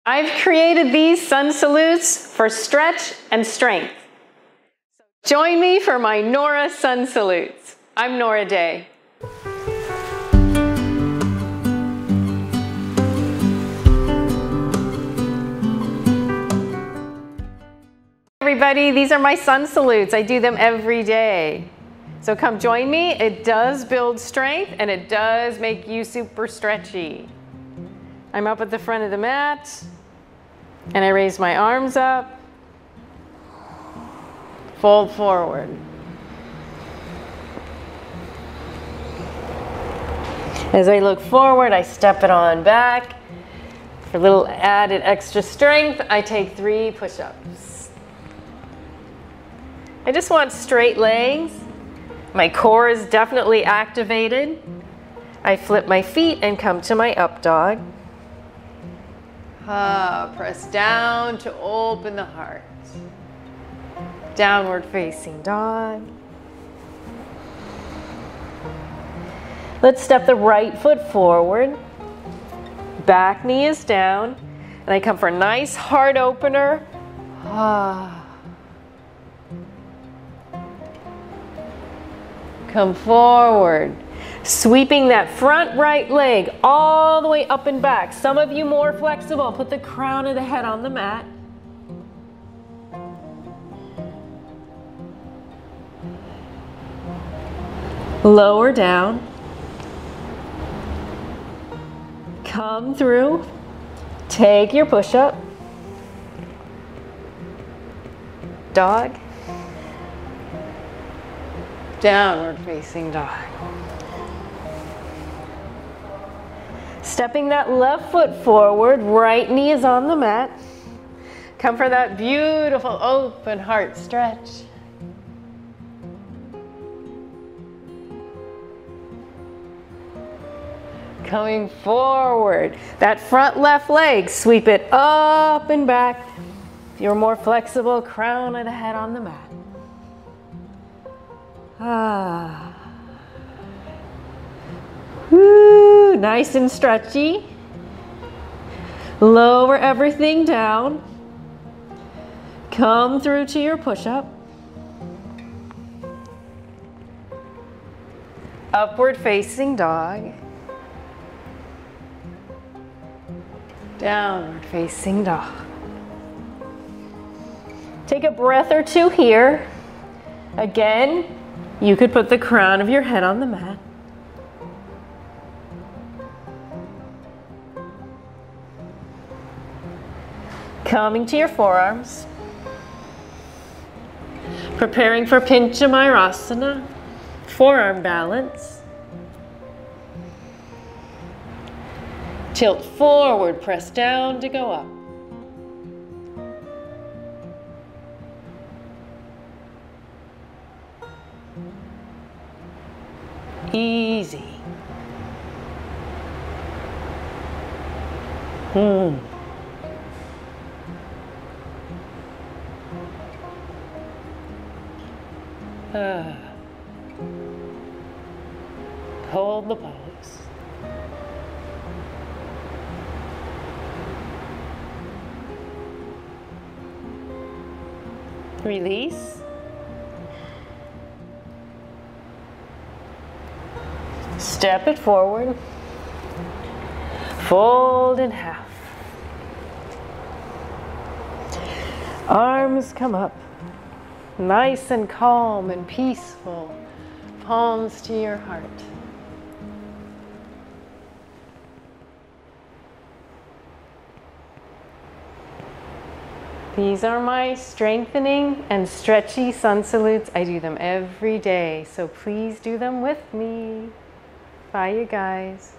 I've created these sun salutes for stretch and strength. Join me for my Nora sun salutes. I'm Nora Day. Everybody, these are my sun salutes. I do them every day. So come join me. It does build strength and it does make you super stretchy. I'm up at the front of the mat and I raise my arms up. Fold forward. As I look forward, I step it on back. For a little added extra strength, I take 3 push-ups. I just want straight legs. My core is definitely activated. I flip my feet and come to my up dog. Press down to open the heart. Downward facing dog. Let's step the right foot forward. Back knee is down. And I come for a nice heart opener. Come forward. Sweeping that front right leg all the way up and back. Some of you more flexible. Put the crown of the head on the mat. Lower down. Come through. Take your push-up. Dog. Downward facing dog. Stepping that left foot forward, right knee is on the mat. Come for that beautiful open heart stretch. Coming forward, that front left leg, sweep it up and back. If you're more flexible, crown of the head on the mat. Woo, nice and stretchy. Lower everything down. Come through to your push-up. Upward facing dog. Downward facing dog. Take a breath or two here. Again, you could put the crown of your head on the mat. Coming to your forearms. Preparing for Pincha Mayurasana, forearm balance. Tilt forward, press down to go up. Easy. Hold the pose. Release. Step it forward. Fold in half. Arms come up. Nice and calm and peaceful. Palms to your heart. These are my strengthening and stretchy sun salutes. I do them every day, so please do them with me. Bye, you guys.